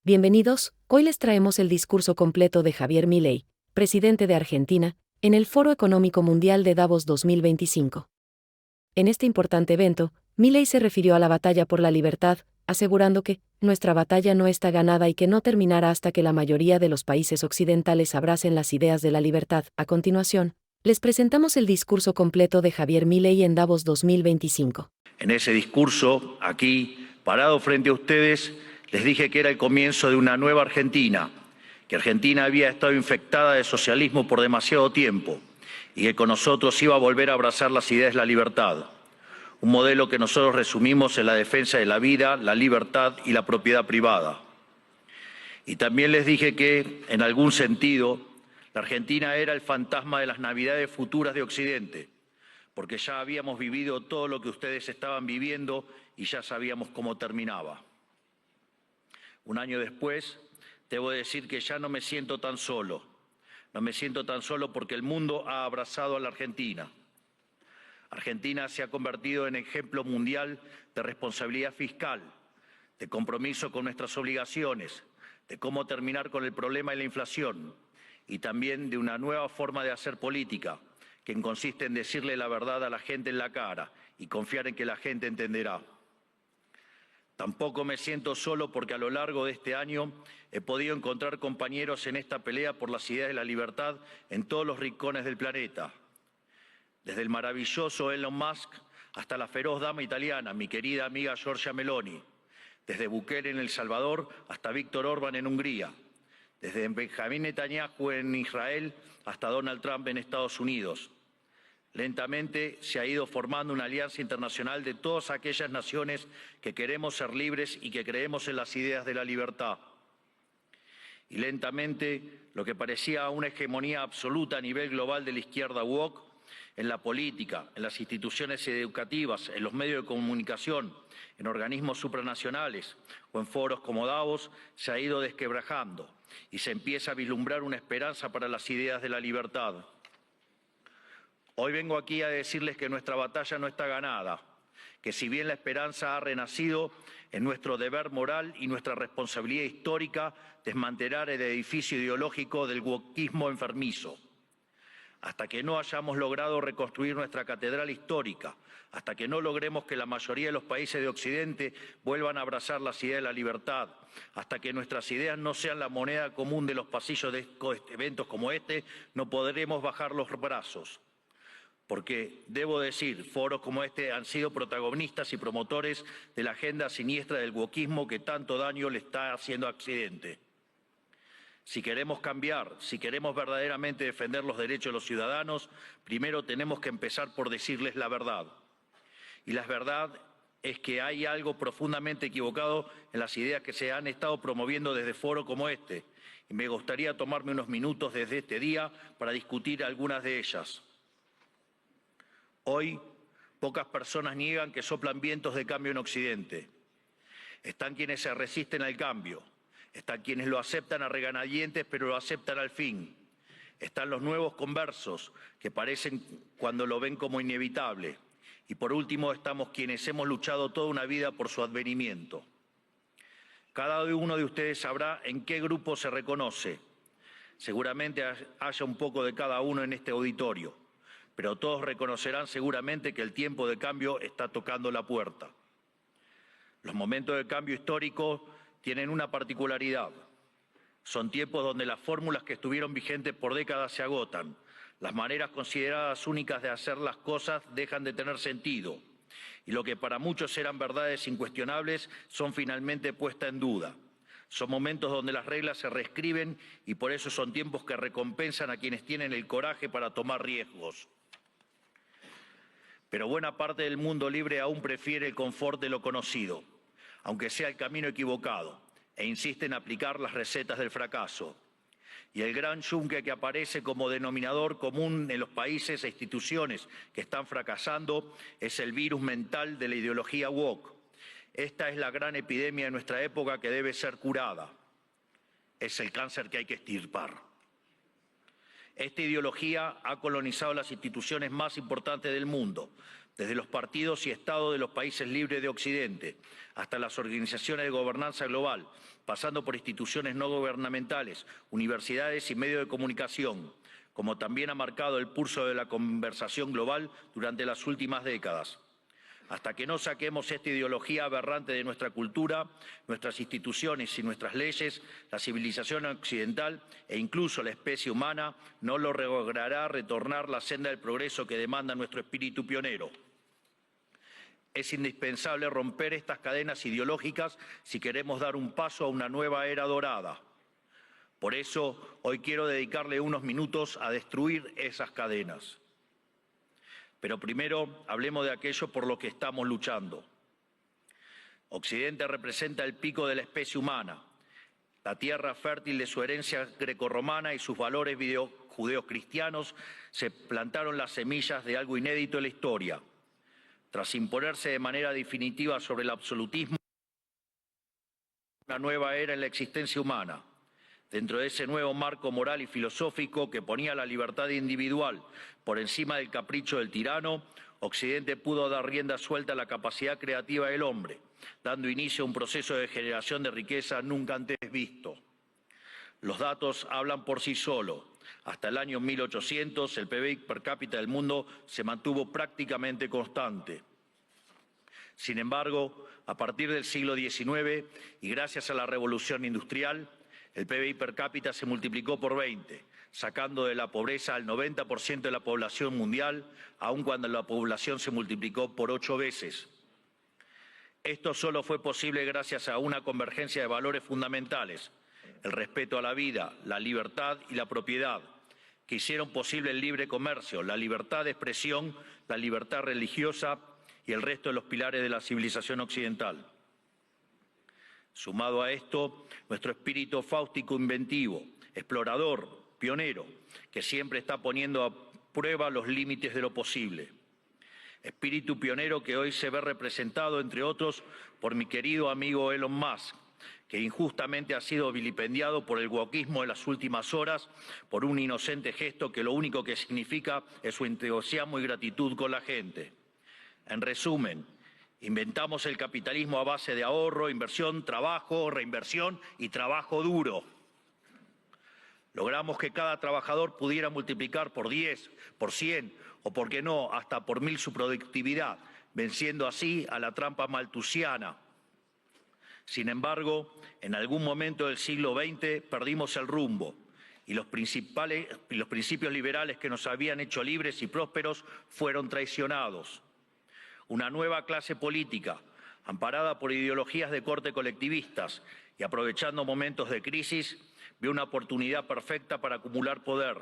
Bienvenidos, hoy les traemos el discurso completo de Javier Milei, presidente de Argentina, en el Foro Económico Mundial de Davos 2025. En este importante evento, Milei se refirió a la batalla por la libertad, asegurando que nuestra batalla no está ganada y que no terminará hasta que la mayoría de los países occidentales abracen las ideas de la libertad. A continuación, les presentamos el discurso completo de Javier Milei en Davos 2025. En ese discurso, aquí, parado frente a ustedes, les dije que era el comienzo de una nueva Argentina, que Argentina había estado infectada de socialismo por demasiado tiempo y que con nosotros iba a volver a abrazar las ideas de la libertad. Un modelo que nosotros resumimos en la defensa de la vida, la libertad y la propiedad privada. Y también les dije que, en algún sentido, la Argentina era el fantasma de las Navidades futuras de Occidente, porque ya habíamos vivido todo lo que ustedes estaban viviendo y ya sabíamos cómo terminaba. Un año después, debo decir que ya no me siento tan solo. No me siento tan solo porque el mundo ha abrazado a la Argentina. Argentina se ha convertido en ejemplo mundial de responsabilidad fiscal, de compromiso con nuestras obligaciones, de cómo terminar con el problema de la inflación y también de una nueva forma de hacer política, que consiste en decirle la verdad a la gente en la cara y confiar en que la gente entenderá. Tampoco me siento solo porque a lo largo de este año he podido encontrar compañeros en esta pelea por las ideas de la libertad en todos los rincones del planeta. Desde el maravilloso Elon Musk hasta la feroz dama italiana, mi querida amiga Giorgia Meloni. Desde Bukele en El Salvador hasta Víctor Orbán en Hungría. Desde Benjamín Netanyahu en Israel hasta Donald Trump en Estados Unidos. Lentamente se ha ido formando una alianza internacional de todas aquellas naciones que queremos ser libres y que creemos en las ideas de la libertad. Y lentamente lo que parecía una hegemonía absoluta a nivel global de la izquierda woke, en la política, en las instituciones educativas, en los medios de comunicación, en organismos supranacionales o en foros como Davos, se ha ido desquebrajando y se empieza a vislumbrar una esperanza para las ideas de la libertad. Hoy vengo aquí a decirles que nuestra batalla no está ganada, que si bien la esperanza ha renacido, es nuestro deber moral y nuestra responsabilidad histórica desmantelar el edificio ideológico del wokismo enfermizo. Hasta que no hayamos logrado reconstruir nuestra catedral histórica, hasta que no logremos que la mayoría de los países de Occidente vuelvan a abrazar las ideas de la libertad, hasta que nuestras ideas no sean la moneda común de los pasillos de eventos como este, no podremos bajar los brazos. Porque, debo decir, foros como este han sido protagonistas y promotores de la agenda siniestra del wokismo que tanto daño le está haciendo a Occidente. Si queremos cambiar, si queremos verdaderamente defender los derechos de los ciudadanos, primero tenemos que empezar por decirles la verdad. Y la verdad es que hay algo profundamente equivocado en las ideas que se han estado promoviendo desde foros como este. Y me gustaría tomarme unos minutos desde este día para discutir algunas de ellas. Hoy, pocas personas niegan que soplan vientos de cambio en Occidente. Están quienes se resisten al cambio. Están quienes lo aceptan a regañadientes, pero lo aceptan al fin. Están los nuevos conversos, que parecen cuando lo ven como inevitable. Y por último, estamos quienes hemos luchado toda una vida por su advenimiento. Cada uno de ustedes sabrá en qué grupo se reconoce. Seguramente haya un poco de cada uno en este auditorio, pero todos reconocerán seguramente que el tiempo de cambio está tocando la puerta. Los momentos de cambio histórico tienen una particularidad. Son tiempos donde las fórmulas que estuvieron vigentes por décadas se agotan. Las maneras consideradas únicas de hacer las cosas dejan de tener sentido. Y lo que para muchos eran verdades incuestionables son finalmente puestas en duda. Son momentos donde las reglas se reescriben y por eso son tiempos que recompensan a quienes tienen el coraje para tomar riesgos. Pero buena parte del mundo libre aún prefiere el confort de lo conocido, aunque sea el camino equivocado, e insiste en aplicar las recetas del fracaso. Y el gran yunque que aparece como denominador común en los países e instituciones que están fracasando es el virus mental de la ideología woke. Esta es la gran epidemia de nuestra época que debe ser curada. Es el cáncer que hay que extirpar. Esta ideología ha colonizado las instituciones más importantes del mundo, desde los partidos y estados de los países libres de Occidente, hasta las organizaciones de gobernanza global, pasando por instituciones no gubernamentales, universidades y medios de comunicación, como también ha marcado el pulso de la conversación global durante las últimas décadas. Hasta que no saquemos esta ideología aberrante de nuestra cultura, nuestras instituciones y nuestras leyes, la civilización occidental e incluso la especie humana no logrará retornar la senda del progreso que demanda nuestro espíritu pionero. Es indispensable romper estas cadenas ideológicas si queremos dar un paso a una nueva era dorada. Por eso, hoy quiero dedicarle unos minutos a destruir esas cadenas. Pero primero, hablemos de aquello por lo que estamos luchando. Occidente representa el pico de la especie humana, la tierra fértil de su herencia grecorromana y sus valores judeocristianos se plantaron las semillas de algo inédito en la historia. Tras imponerse de manera definitiva sobre el absolutismo, una nueva era en la existencia humana. Dentro de ese nuevo marco moral y filosófico que ponía la libertad individual por encima del capricho del tirano, Occidente pudo dar rienda suelta a la capacidad creativa del hombre, dando inicio a un proceso de generación de riqueza nunca antes visto. Los datos hablan por sí solos. Hasta el año 1800, el PBI per cápita del mundo se mantuvo prácticamente constante. Sin embargo, a partir del siglo XIX y gracias a la revolución industrial, el PBI per cápita se multiplicó por 20, sacando de la pobreza al 90% de la población mundial, aun cuando la población se multiplicó por 8 veces. Esto solo fue posible gracias a una convergencia de valores fundamentales, el respeto a la vida, la libertad y la propiedad, que hicieron posible el libre comercio, la libertad de expresión, la libertad religiosa y el resto de los pilares de la civilización occidental. Sumado a esto, nuestro espíritu fáustico inventivo, explorador, pionero, que siempre está poniendo a prueba los límites de lo posible. Espíritu pionero que hoy se ve representado, entre otros, por mi querido amigo Elon Musk, que injustamente ha sido vilipendiado por el wokismo de las últimas horas por un inocente gesto que lo único que significa es su entusiasmo y gratitud con la gente. En resumen, inventamos el capitalismo a base de ahorro, inversión, trabajo, reinversión y trabajo duro. Logramos que cada trabajador pudiera multiplicar por 10, por 100 o, por qué no, hasta por 1000 su productividad, venciendo así a la trampa malthusiana. Sin embargo, en algún momento del siglo XX perdimos el rumbo y los principios liberales que nos habían hecho libres y prósperos fueron traicionados. Una nueva clase política, amparada por ideologías de corte colectivistas y aprovechando momentos de crisis, vio una oportunidad perfecta para acumular poder.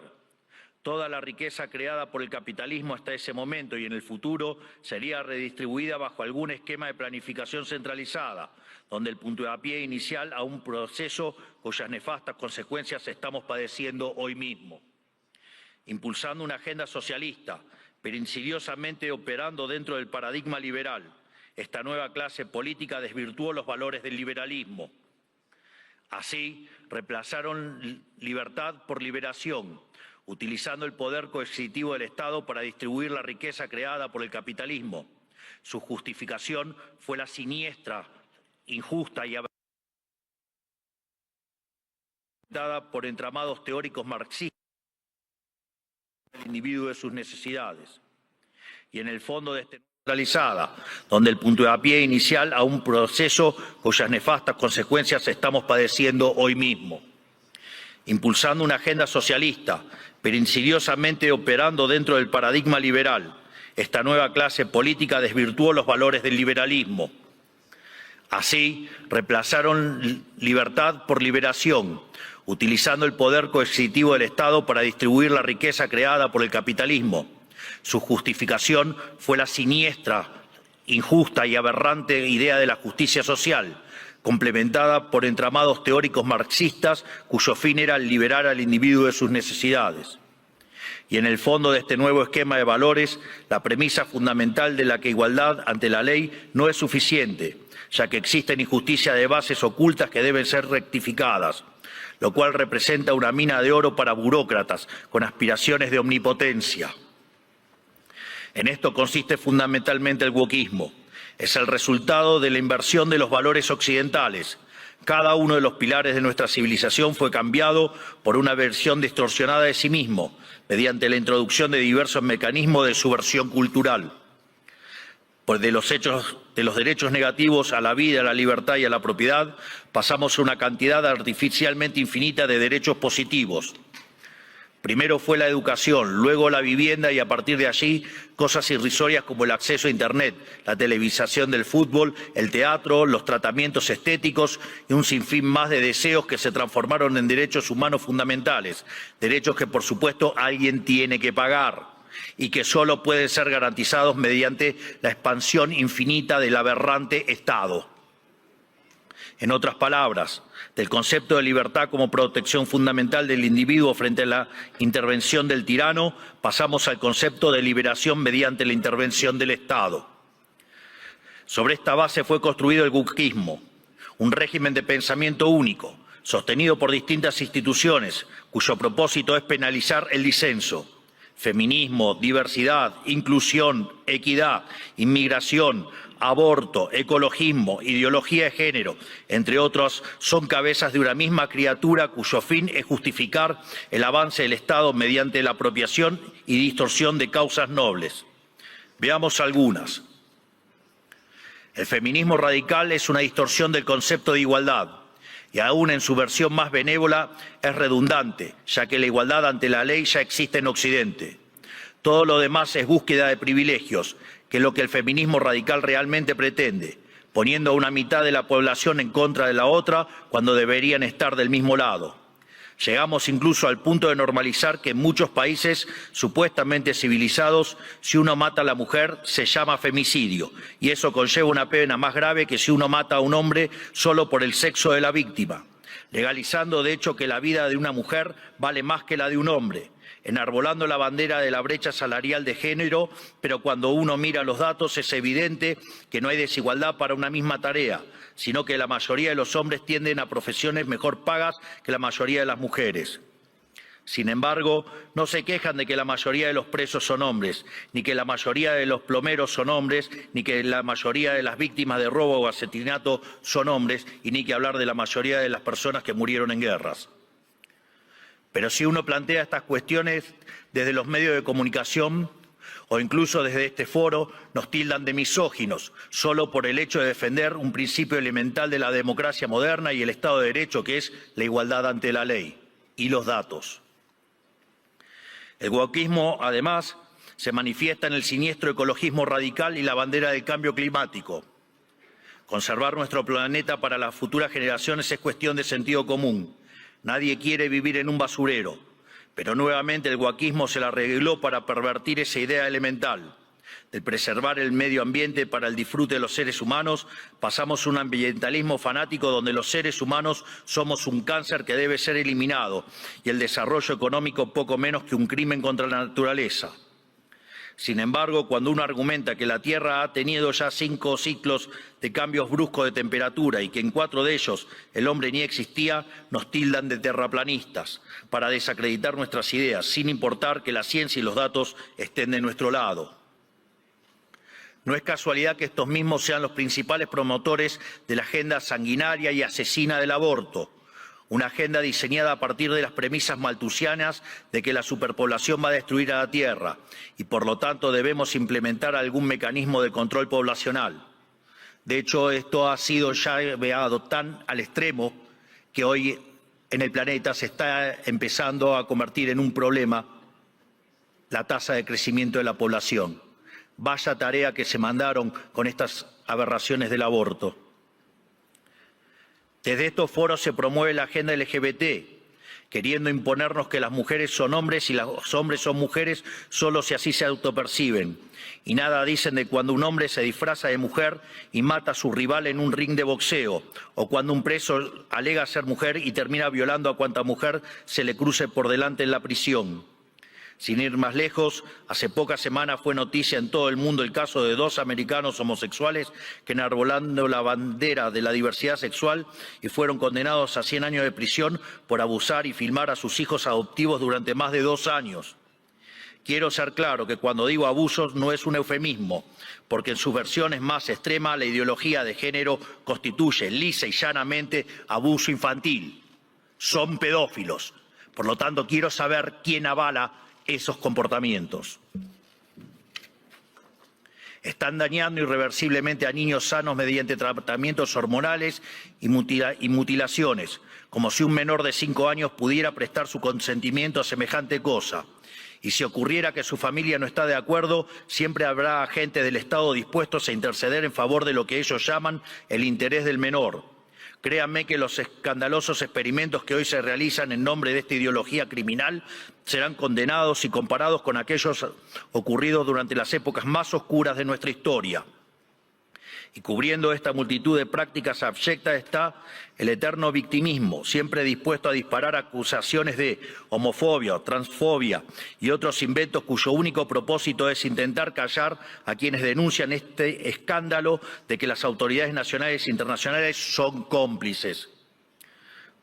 Toda la riqueza creada por el capitalismo hasta ese momento y en el futuro sería redistribuida bajo algún esquema de planificación centralizada, donde el puntapié inicial a un proceso cuyas nefastas consecuencias estamos padeciendo hoy mismo. Impulsando una agenda socialista, pero insidiosamente operando dentro del paradigma liberal, esta nueva clase política desvirtuó los valores del liberalismo. Así, reemplazaron libertad por liberación, utilizando el poder coercitivo del Estado para distribuir la riqueza creada por el capitalismo. Su justificación fue la siniestra, injusta y dada por entramados teóricos marxistas del individuo de sus necesidades. Y en el fondo de este centralizada, donde el puntapié inicial a un proceso cuyas nefastas consecuencias estamos padeciendo hoy mismo. Impulsando una agenda socialista, pero insidiosamente operando dentro del paradigma liberal, esta nueva clase política desvirtuó los valores del liberalismo. Así, reemplazaron libertad por liberación, utilizando el poder coercitivo del Estado para distribuir la riqueza creada por el capitalismo. Su justificación fue la siniestra, injusta y aberrante idea de la justicia social, complementada por entramados teóricos marxistas cuyo fin era liberar al individuo de sus necesidades. Y en el fondo de este nuevo esquema de valores, la premisa fundamental de la que igualdad ante la ley no es suficiente, ya que existen injusticias de bases ocultas que deben ser rectificadas, lo cual representa una mina de oro para burócratas con aspiraciones de omnipotencia. En esto consiste fundamentalmente el wokismo. Es el resultado de la inversión de los valores occidentales. Cada uno de los pilares de nuestra civilización fue cambiado por una versión distorsionada de sí mismo, mediante la introducción de diversos mecanismos de subversión cultural. Pues de los derechos negativos a la vida, a la libertad y a la propiedad, pasamos a una cantidad artificialmente infinita de derechos positivos. Primero fue la educación, luego la vivienda y a partir de allí cosas irrisorias como el acceso a Internet, la televisación del fútbol, el teatro, los tratamientos estéticos y un sinfín más de deseos que se transformaron en derechos humanos fundamentales, derechos que por supuesto alguien tiene que pagar y que solo pueden ser garantizados mediante la expansión infinita del aberrante Estado. En otras palabras, del concepto de libertad como protección fundamental del individuo frente a la intervención del tirano, pasamos al concepto de liberación mediante la intervención del Estado. Sobre esta base fue construido el wokismo, un régimen de pensamiento único, sostenido por distintas instituciones, cuyo propósito es penalizar el disenso. Feminismo, diversidad, inclusión, equidad, inmigración, aborto, ecologismo, ideología de género, entre otros, son cabezas de una misma criatura cuyo fin es justificar el avance del Estado mediante la apropiación y distorsión de causas nobles. Veamos algunas. El feminismo radical es una distorsión del concepto de igualdad y aún en su versión más benévola es redundante, ya que la igualdad ante la ley ya existe en Occidente. Todo lo demás es búsqueda de privilegios, que es lo que el feminismo radical realmente pretende, poniendo a una mitad de la población en contra de la otra cuando deberían estar del mismo lado. Llegamos incluso al punto de normalizar que en muchos países supuestamente civilizados, si uno mata a la mujer, se llama femicidio, y eso conlleva una pena más grave que si uno mata a un hombre solo por el sexo de la víctima, legalizando de hecho que la vida de una mujer vale más que la de un hombre, enarbolando la bandera de la brecha salarial de género, pero cuando uno mira los datos es evidente que no hay desigualdad para una misma tarea, sino que la mayoría de los hombres tienden a profesiones mejor pagas que la mayoría de las mujeres. Sin embargo, no se quejan de que la mayoría de los presos son hombres, ni que la mayoría de los plomeros son hombres, ni que la mayoría de las víctimas de robo o asesinato son hombres, y ni que hablar de la mayoría de las personas que murieron en guerras. Pero si uno plantea estas cuestiones desde los medios de comunicación o incluso desde este foro, nos tildan de misóginos, solo por el hecho de defender un principio elemental de la democracia moderna y el Estado de Derecho, que es la igualdad ante la ley y los datos. El wokismo, además, se manifiesta en el siniestro ecologismo radical y la bandera del cambio climático. Conservar nuestro planeta para las futuras generaciones es cuestión de sentido común. Nadie quiere vivir en un basurero, pero nuevamente el wokismo se la arregló para pervertir esa idea elemental. De preservar el medio ambiente para el disfrute de los seres humanos, pasamos a un ambientalismo fanático donde los seres humanos somos un cáncer que debe ser eliminado y el desarrollo económico poco menos que un crimen contra la naturaleza. Sin embargo, cuando uno argumenta que la Tierra ha tenido ya 5 ciclos de cambios bruscos de temperatura y que en 4 de ellos el hombre ni existía, nos tildan de terraplanistas para desacreditar nuestras ideas, sin importar que la ciencia y los datos estén de nuestro lado. No es casualidad que estos mismos sean los principales promotores de la agenda sanguinaria y asesina del aborto. Una agenda diseñada a partir de las premisas malthusianas de que la superpoblación va a destruir a la Tierra y por lo tanto debemos implementar algún mecanismo de control poblacional. De hecho, esto ha sido ya llevado tan al extremo que hoy en el planeta se está empezando a convertir en un problema la tasa de crecimiento de la población. Vaya tarea que se mandaron con estas aberraciones del aborto. Desde estos foros se promueve la agenda LGBT, queriendo imponernos que las mujeres son hombres y los hombres son mujeres solo si así se autoperciben. Y nada dicen de cuando un hombre se disfraza de mujer y mata a su rival en un ring de boxeo, o cuando un preso alega ser mujer y termina violando a cuanta mujer se le cruce por delante en la prisión. Sin ir más lejos, hace pocas semanas fue noticia en todo el mundo el caso de 2 americanos homosexuales que enarbolando la bandera de la diversidad sexual y fueron condenados a 100 años de prisión por abusar y filmar a sus hijos adoptivos durante más de 2 años. Quiero ser claro que cuando digo abusos no es un eufemismo, porque en sus versiones más extremas la ideología de género constituye lisa y llanamente abuso infantil. Son pedófilos. Por lo tanto, quiero saber quién avala esos comportamientos. Están dañando irreversiblemente a niños sanos mediante tratamientos hormonales y mutilaciones, como si un menor de 5 años pudiera prestar su consentimiento a semejante cosa. Y si ocurriera que su familia no está de acuerdo, siempre habrá agentes del Estado dispuestos a interceder en favor de lo que ellos llaman el interés del menor. Créanme que los escandalosos experimentos que hoy se realizan en nombre de esta ideología criminal serán condenados y comparados con aquellos ocurridos durante las épocas más oscuras de nuestra historia. Y cubriendo esta multitud de prácticas abyectas está el eterno victimismo, siempre dispuesto a disparar acusaciones de homofobia, transfobia y otros inventos cuyo único propósito es intentar callar a quienes denuncian este escándalo de que las autoridades nacionales e internacionales son cómplices.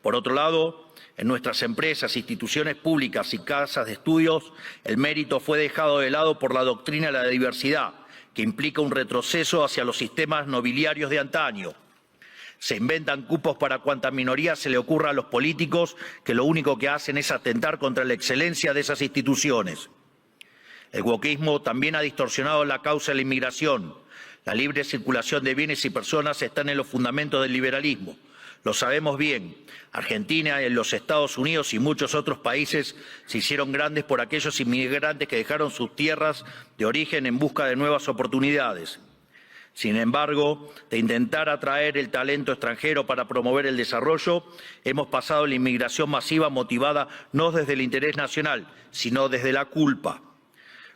Por otro lado, en nuestras empresas, instituciones públicas y casas de estudios, el mérito fue dejado de lado por la doctrina de la diversidad, que implica un retroceso hacia los sistemas nobiliarios de antaño. Se inventan cupos para cuanta minoría se le ocurra a los políticos, que lo único que hacen es atentar contra la excelencia de esas instituciones. El wokismo también ha distorsionado la causa de la inmigración. La libre circulación de bienes y personas están en los fundamentos del liberalismo. Lo sabemos bien. Argentina, los Estados Unidos y muchos otros países se hicieron grandes por aquellos inmigrantes que dejaron sus tierras de origen en busca de nuevas oportunidades. Sin embargo, de intentar atraer el talento extranjero para promover el desarrollo, hemos pasado a la inmigración masiva motivada no desde el interés nacional, sino desde la culpa.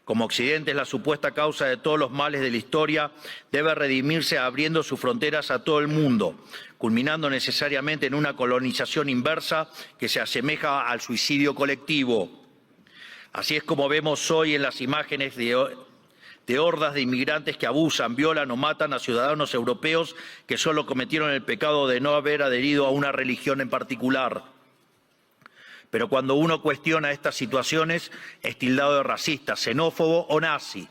Como Occidente es la supuesta causa de todos los males de la historia, debe redimirse abriendo sus fronteras a todo el mundo, culminando necesariamente en una colonización inversa que se asemeja al suicidio colectivo. Así es como vemos hoy en las imágenes de hordas de inmigrantes que abusan, violan o matan a ciudadanos europeos que solo cometieron el pecado de no haber adherido a una religión en particular. Pero cuando uno cuestiona estas situaciones, es tildado de racista, xenófobo o nazi.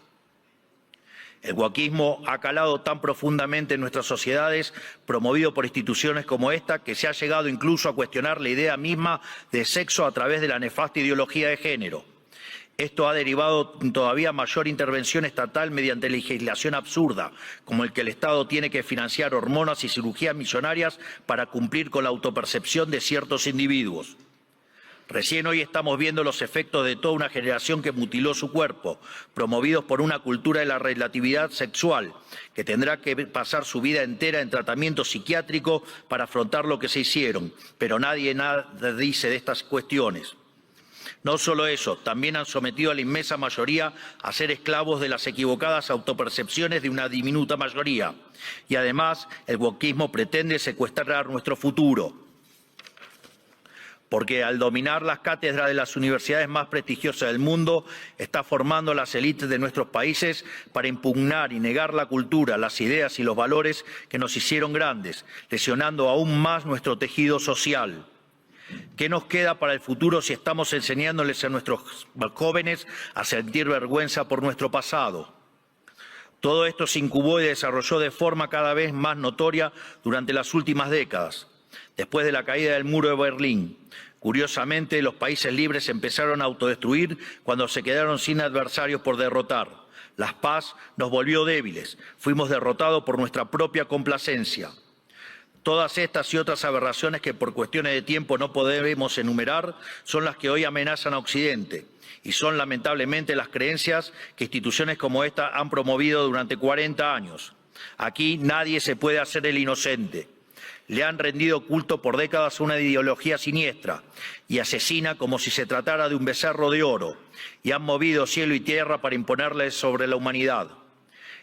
El wokismo ha calado tan profundamente en nuestras sociedades, promovido por instituciones como esta, que se ha llegado incluso a cuestionar la idea misma de sexo a través de la nefasta ideología de género. Esto ha derivado en todavía mayor intervención estatal mediante legislación absurda, como el que el Estado tiene que financiar hormonas y cirugías millonarias para cumplir con la autopercepción de ciertos individuos. Recién hoy estamos viendo los efectos de toda una generación que mutiló su cuerpo, promovidos por una cultura de la relatividad sexual, que tendrá que pasar su vida entera en tratamiento psiquiátrico para afrontar lo que se hicieron, pero nadie nada dice de estas cuestiones. No solo eso, también han sometido a la inmensa mayoría a ser esclavos de las equivocadas autopercepciones de una diminuta mayoría. Y además, el wokismo pretende secuestrar nuestro futuro. Porque al dominar las cátedras de las universidades más prestigiosas del mundo, está formando las élites de nuestros países para impugnar y negar la cultura, las ideas y los valores que nos hicieron grandes, lesionando aún más nuestro tejido social. ¿Qué nos queda para el futuro si estamos enseñándoles a nuestros jóvenes a sentir vergüenza por nuestro pasado? Todo esto se incubó y desarrolló de forma cada vez más notoria durante las últimas décadas. Después de la caída del muro de Berlín, curiosamente, los países libres empezaron a autodestruir cuando se quedaron sin adversarios por derrotar. La paz nos volvió débiles, fuimos derrotados por nuestra propia complacencia. Todas estas y otras aberraciones que por cuestiones de tiempo no podemos enumerar son las que hoy amenazan a Occidente y son lamentablemente las creencias que instituciones como esta han promovido durante 40 años. Aquí nadie se puede hacer el inocente. Le han rendido culto por décadas a una ideología siniestra y asesina como si se tratara de un becerro de oro, y han movido cielo y tierra para imponerle sobre la humanidad.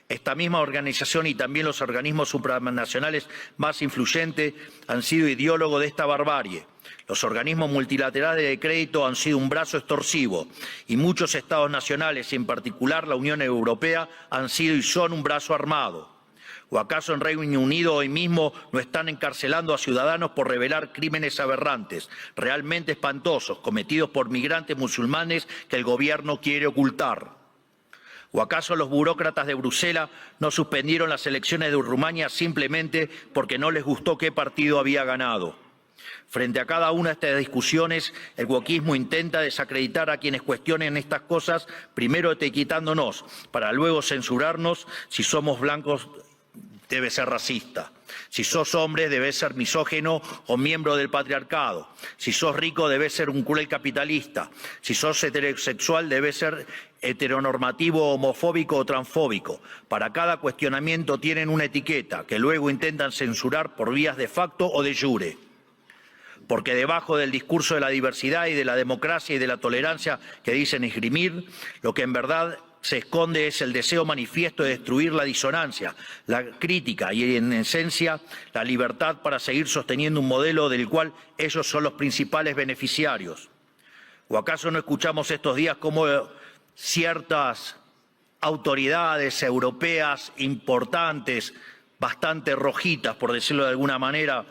Esta misma organización y también los organismos supranacionales más influyentes han sido ideólogos de esta barbarie. Los organismos multilaterales de crédito han sido un brazo extorsivo y muchos estados nacionales, y en particular la Unión Europea, han sido y son un brazo armado. ¿O acaso en Reino Unido hoy mismo no están encarcelando a ciudadanos por revelar crímenes aberrantes, realmente espantosos, cometidos por migrantes musulmanes que el gobierno quiere ocultar? ¿O acaso los burócratas de Bruselas no suspendieron las elecciones de Rumania simplemente porque no les gustó qué partido había ganado? Frente a cada una de estas discusiones, el wokismo intenta desacreditar a quienes cuestionen estas cosas, primero etiquetándonos, para luego censurarnos. Si somos blancos, debe ser racista. Si sos hombre, debes ser misógino o miembro del patriarcado. Si sos rico, debes ser un cruel capitalista. Si sos heterosexual, debes ser heteronormativo, homofóbico o transfóbico. Para cada cuestionamiento tienen una etiqueta que luego intentan censurar por vías de facto o de jure. Porque debajo del discurso de la diversidad y de la democracia y de la tolerancia que dicen esgrimir, lo que en verdad se esconde es el deseo manifiesto de destruir la disonancia, la crítica y, en esencia, la libertad para seguir sosteniendo un modelo del cual ellos son los principales beneficiarios. ¿O acaso no escuchamos estos días cómo ciertas autoridades europeas importantes, bastante rojitas, por decirlo de alguna manera,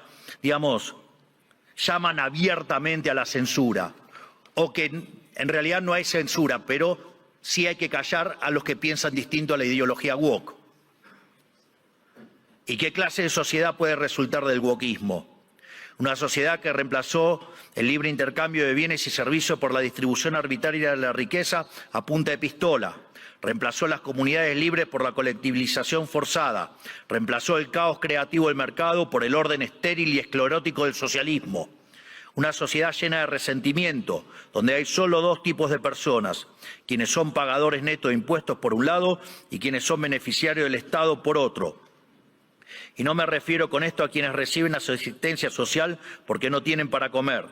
llaman abiertamente a la censura, o que en realidad no hay censura, pero sí hay que callar a los que piensan distinto a la ideología woke? ¿Y qué clase de sociedad puede resultar del wokismo? Una sociedad que reemplazó el libre intercambio de bienes y servicios por la distribución arbitraria de la riqueza a punta de pistola. Reemplazó las comunidades libres por la colectivización forzada. Reemplazó el caos creativo del mercado por el orden estéril y esclerótico del socialismo. Una sociedad llena de resentimiento, donde hay solo dos tipos de personas: quienes son pagadores netos de impuestos por un lado y quienes son beneficiarios del Estado por otro. Y no me refiero con esto a quienes reciben asistencia social porque no tienen para comer.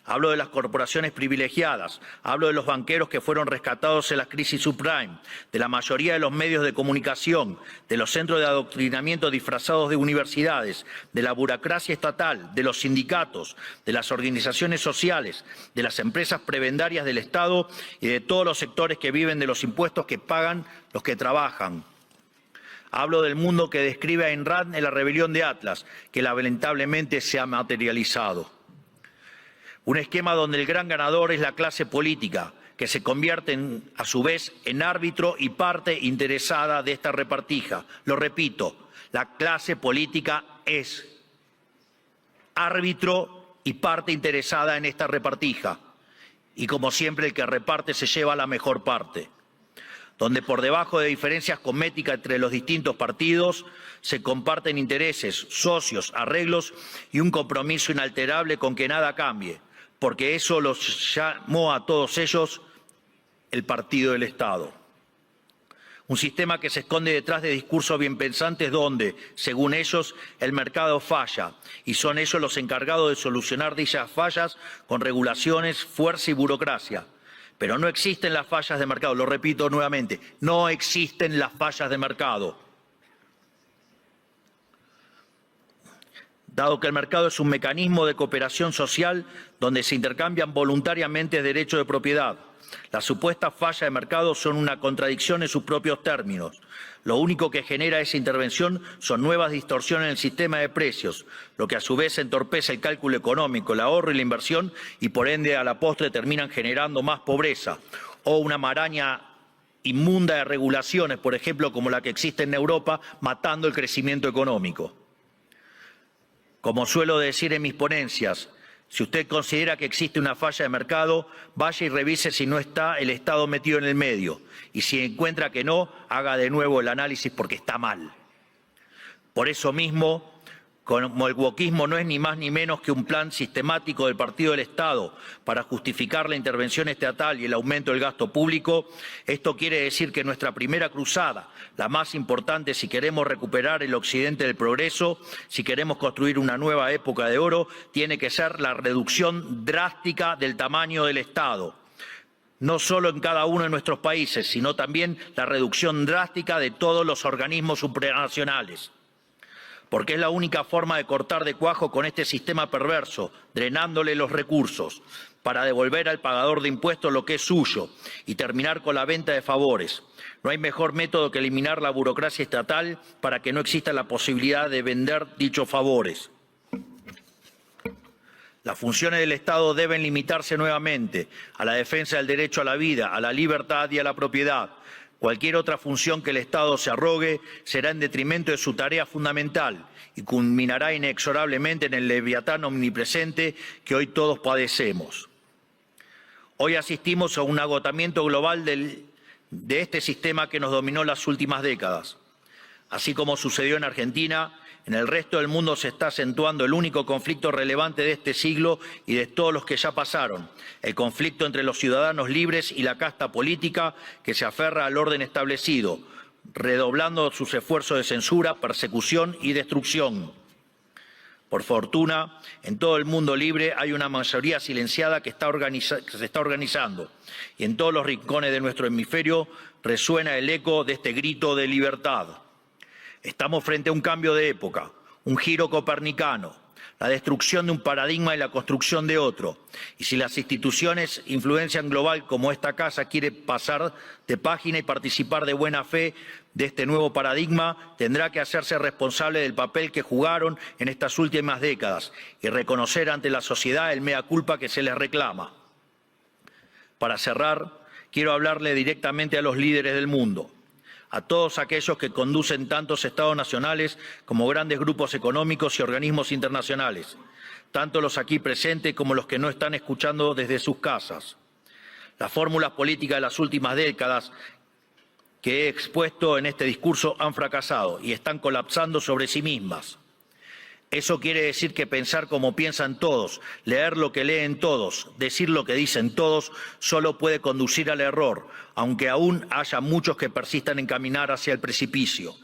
Hablo de las corporaciones privilegiadas, hablo de los banqueros que fueron rescatados en la crisis subprime, de la mayoría de los medios de comunicación, de los centros de adoctrinamiento disfrazados de universidades, de la burocracia estatal, de los sindicatos, de las organizaciones sociales, de las empresas prebendarias del Estado y de todos los sectores que viven de los impuestos que pagan los que trabajan. Hablo del mundo que describe Ayn Rand en La rebelión de Atlas, que lamentablemente se ha materializado. Un esquema donde el gran ganador es la clase política, que se convierte a su vez en árbitro y parte interesada de esta repartija. Lo repito, la clase política es árbitro y parte interesada en esta repartija. Y como siempre, el que reparte se lleva la mejor parte. Donde por debajo de diferencias cosméticas entre los distintos partidos se comparten intereses, socios, arreglos y un compromiso inalterable con que nada cambie, porque eso los llamó a todos ellos el partido del Estado. Un sistema que se esconde detrás de discursos bien pensantes donde, según ellos, el mercado falla y son ellos los encargados de solucionar dichas fallas con regulaciones, fuerza y burocracia. Pero no existen las fallas de mercado, lo repito nuevamente, no existen las fallas de mercado. Dado que el mercado es un mecanismo de cooperación social donde se intercambian voluntariamente derechos de propiedad, las supuestas fallas de mercado son una contradicción en sus propios términos. Lo único que genera esa intervención son nuevas distorsiones en el sistema de precios, lo que a su vez entorpece el cálculo económico, el ahorro y la inversión y por ende a la postre terminan generando más pobreza o una maraña inmunda de regulaciones, por ejemplo, como la que existe en Europa, matando el crecimiento económico. Como suelo decir en mis ponencias, si usted considera que existe una falla de mercado, vaya y revise si no está el Estado metido en el medio. Y si encuentra que no, haga de nuevo el análisis porque está mal. Por eso mismo, como el wokismo no es ni más ni menos que un plan sistemático del Partido del Estado para justificar la intervención estatal y el aumento del gasto público, esto quiere decir que nuestra primera cruzada, la más importante si queremos recuperar el occidente del progreso, si queremos construir una nueva época de oro, tiene que ser la reducción drástica del tamaño del Estado. No solo en cada uno de nuestros países, sino también la reducción drástica de todos los organismos supranacionales. porque es la única forma de cortar de cuajo con este sistema perverso, drenándole los recursos, para devolver al pagador de impuestos lo que es suyo y terminar con la venta de favores. No hay mejor método que eliminar la burocracia estatal para que no exista la posibilidad de vender dichos favores. Las funciones del Estado deben limitarse nuevamente a la defensa del derecho a la vida, a la libertad y a la propiedad. Cualquier otra función que el Estado se arrogue será en detrimento de su tarea fundamental y culminará inexorablemente en el leviatán omnipresente que hoy todos padecemos. Hoy asistimos a un agotamiento global de este sistema que nos dominó las últimas décadas. Así como sucedió en Argentina, en el resto del mundo se está acentuando el único conflicto relevante de este siglo y de todos los que ya pasaron, el conflicto entre los ciudadanos libres y la casta política que se aferra al orden establecido, redoblando sus esfuerzos de censura, persecución y destrucción. Por fortuna, en todo el mundo libre hay una mayoría silenciada que se está organizando y en todos los rincones de nuestro hemisferio resuena el eco de este grito de libertad. Estamos frente a un cambio de época, un giro copernicano, la destrucción de un paradigma y la construcción de otro. Y si las instituciones influencian global como esta casa quiere pasar de página y participar de buena fe de este nuevo paradigma, tendrá que hacerse responsable del papel que jugaron en estas últimas décadas y reconocer ante la sociedad el mea culpa que se les reclama. Para cerrar, quiero hablarle directamente a los líderes del mundo, a todos aquellos que conducen tantos estados nacionales como grandes grupos económicos y organismos internacionales, tanto los aquí presentes como los que no están escuchando desde sus casas. Las fórmulas políticas de las últimas décadas que he expuesto en este discurso han fracasado y están colapsando sobre sí mismas. Eso quiere decir que pensar como piensan todos, leer lo que leen todos, decir lo que dicen todos, solo puede conducir al error, aunque aún haya muchos que persistan en caminar hacia el precipicio.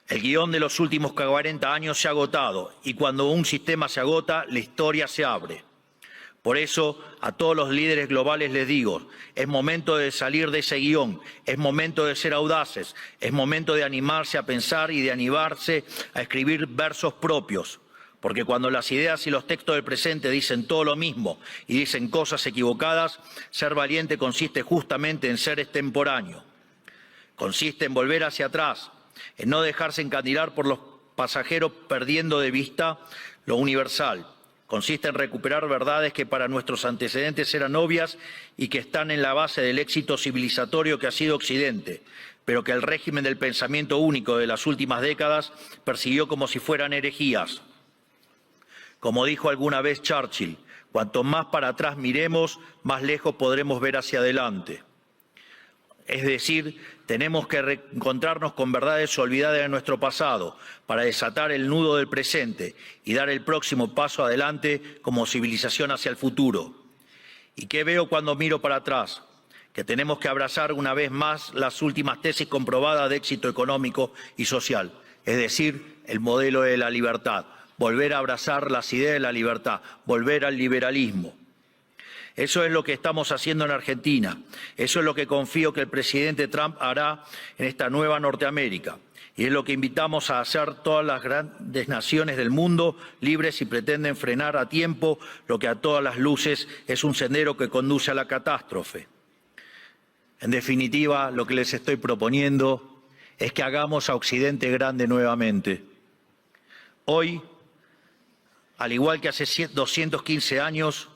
El guión de los últimos 40 años se ha agotado y cuando un sistema se agota, la historia se abre. Por eso, a todos los líderes globales les digo, es momento de salir de ese guión, es momento de ser audaces, es momento de animarse a pensar y de animarse a escribir versos propios. Porque cuando las ideas y los textos del presente dicen todo lo mismo y dicen cosas equivocadas, ser valiente consiste justamente en ser extemporáneo. Consiste en volver hacia atrás, en no dejarse encandilar por los pasajeros perdiendo de vista lo universal. Consiste en recuperar verdades que para nuestros antecedentes eran obvias y que están en la base del éxito civilizatorio que ha sido Occidente, pero que el régimen del pensamiento único de las últimas décadas persiguió como si fueran herejías. Como dijo alguna vez Churchill, cuanto más para atrás miremos, más lejos podremos ver hacia adelante. Es decir, tenemos que reencontrarnos con verdades olvidadas de nuestro pasado para desatar el nudo del presente y dar el próximo paso adelante como civilización hacia el futuro. ¿Y qué veo cuando miro para atrás? Que tenemos que abrazar una vez más las últimas tesis comprobadas de éxito económico y social, es decir, el modelo de la libertad, volver a abrazar las ideas de la libertad, volver al liberalismo. Eso es lo que estamos haciendo en Argentina. Eso es lo que confío que el presidente Trump hará en esta nueva Norteamérica. Y es lo que invitamos a hacer todas las grandes naciones del mundo, libres si pretenden frenar a tiempo lo que a todas las luces es un sendero que conduce a la catástrofe. En definitiva, lo que les estoy proponiendo es que hagamos a Occidente grande nuevamente. Hoy, al igual que hace 215 años,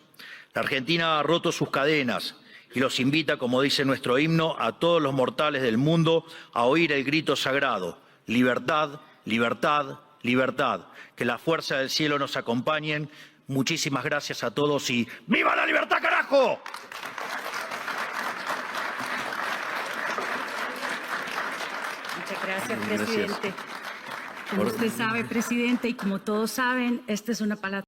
la Argentina ha roto sus cadenas y los invita, como dice nuestro himno, a todos los mortales del mundo a oír el grito sagrado: libertad, libertad, libertad. Que la fuerza del cielo nos acompañen. Muchísimas gracias a todos y ¡viva la libertad, carajo! Muchas gracias, presidente. Como usted sabe, presidente, y como todos saben, esta es una palabra